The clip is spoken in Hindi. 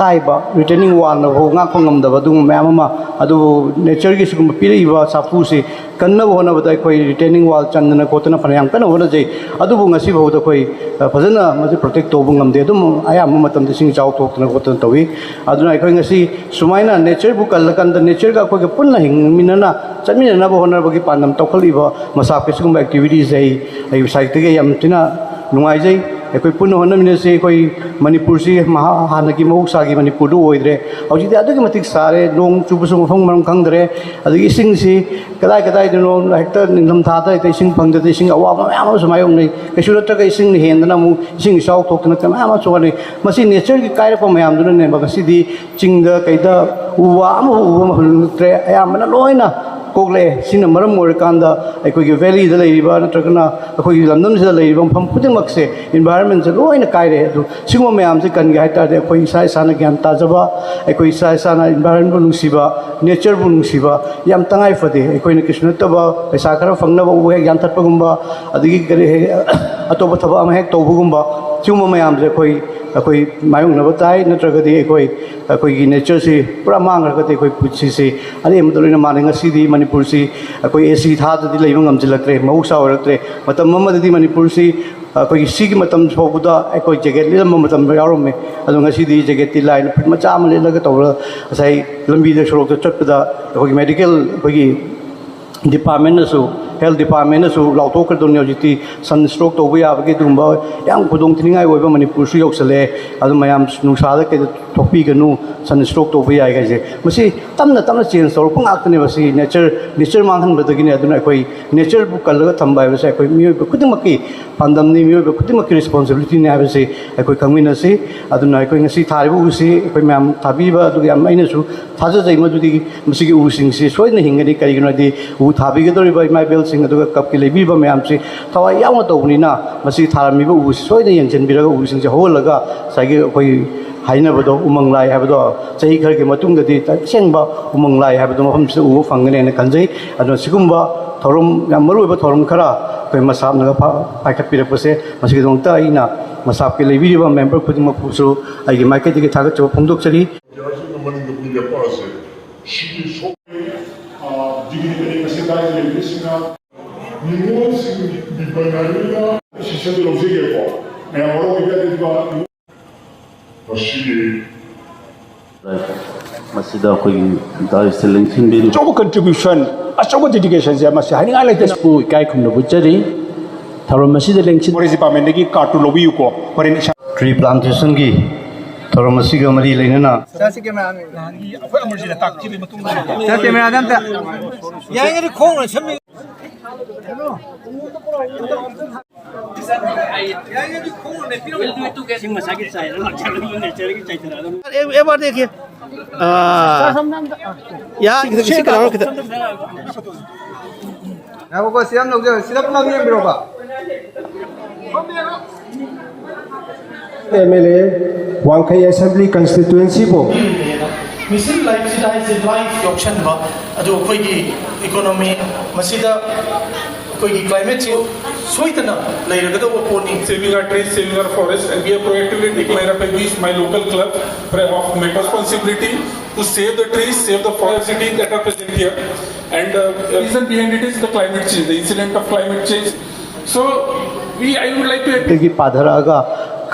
retaining wall na ho nga khongam da badung ma'am ma adu nature gi sugum piri ba sapu se kanna bona ba koi retaining wall chandana kotana phanayam kana hona jai adu bu ngasi bo da koi phajana ma protect to bungam de dum aya ma matam de sing chau thok na kotana tawi aduna koi ngasi sumaina nature bu kal kan da nature ga koi punna hing minana chamina na bo hona ba gi panam tokhali ba masa ke sugum activities ai site ge yam tina nungai jai कोई पुनः होने से कोई मणिपुर से हाँ की मौसा की मणिपुर होइद्रे हौजिदि अदुगी मतिक सारे नोंग चुबसु मफम मरम खंगदरे अदुगी इसिंग सी कदाय कदाय दनो हेक्टर निंगम थादा इते इसिंग फंगदे इसिंग अवाब मयाम समायों नै कैसु रतक इसिंग हेंदना मु इसिंग साउ थोकना तमाम सोने मसी नेचर की कायरप मयाम दुन ने बगसिदि चिंग कैदा उवा अम उवा महलुत्रे अयामना लोइना कोगले सिन मरम मोरकांदा अखोगी वैली द लेरिबा नत्रगना अखोगी लंदन से लेरिबा फम खुदिमक से एनवायरनमेंट से लोइना कायरे दु सिंगो मयाम से कन गे हाइतादे अखोई इसा इसाना ज्ञान ताजबा अखोई इसा इसाना एनवायरनमेंट बु नुसिबा नेचर बु नुसिबा याम तंगाई फदे अखोइना किस्न तबा पैसा खरा फंगनबा उ हे ज्ञान थटपगुंबा अदिगी करे अतोब थबा अम हेक तोबुगुंबा सिंगो मयाम से अखोई मायुंग नबा ताई नत्रगदि अखोई नेचर से पूरा मांगरगदि अखोई पुछि से अदे मदुरिना मानिंग सिदि मणिपुर से अखोई एसी थाददि लेबा ngamjilakre mausa orakre matam mamadidi manipur si अखोई सिगी मतम सोबुदा अखोई जैकेट लिलम मतम यारोमे अदो ngasi di जैकेट ति लाइन फिट मचा अम लेलगा तौरा असai लंबी दे सरोक चटपदा अखोई मेडिकल अखोई डिपार्टमेंट सु हेल्थ डिपार्टमेंट सु लाउथोक दोन योजिति सन स्ट्रोक तो बया बगे दुंबा याम खुदों थिनिंगाय ओइबा मणिपुर सु योक्सले अदो मयाम नुसादा के थोपी गनु सन स्ट्रोक तो बया गाइजे मसी तमना चेंज तौर पंगाकने बसी नेचर मांगहन बदगिने अदुना अखोई नेचर बु कलगा थंबाय बसे अखोई मियो खुदिमकी पांदमनी मियो खुदिमकी रिस्पांसिबिलिटी ने आबसे अखोई खंगिनसी अदुना अखोई ngasi थारिबु उसी अखोई मैम थाबीबा अदु याम आइनसु थाजा जै मदुदि मसिगी उसिंग से सोइना हिंगनि करिगनदि उ थाबीगदोरिबा इमाय बेल सिंग अदुगा कप के लेबीबा मैम से थवा याम तौबनिना मसि थारमिबा उ सोइना यंजनबिरगा उसिंग से होलगा सागे अखोई हाइनबदो उमंग लाई हाबदो चही खर के मतुंगदि सेंबा उमंग लाई हाबदो मफम से उ फंगने ने खंजै अदो सिगुंबा थोरम याम मरुबा थोरम खरा कोई मसाब नगा पाइखपिरपसे मसिगे दोंता आइना मसाब के लेबीबा मेंबर खुदिमक पुसु आइगे मार्केट के थागत चो फोंदोकचरी Ningol sing di banarina sisa de logi ke ko me amoro iba de ba masih masida khoi da selection bi job contribution achogo dedication je masih hani ngai tes pu kai khum no buchari tharom masida lengchin forest department ki cartu lobi ko foreign tree plantation की थोड़ा मसी का मरी लेने ना सासी के मैं अफर अमरजी ताक की मतुंग सासी में आदम ता यार ये खोंग छम एक बार देखिए यार किसी करो किधर ना वो सियाम लोग जो सिर्फ ना भी Biroba MLA Wangkai Assembly constituency bo Mission life sida is life option ba ado koi gi economy masida koi gi climate change soitana lairaga do poni saving our trees, saving our forests, and we have proactively declared up against my local club of my responsibility to save the trees, save the forest cities that are present here. And the reason behind it is the climate change, the incident of climate change. So I would like to की पाधरागा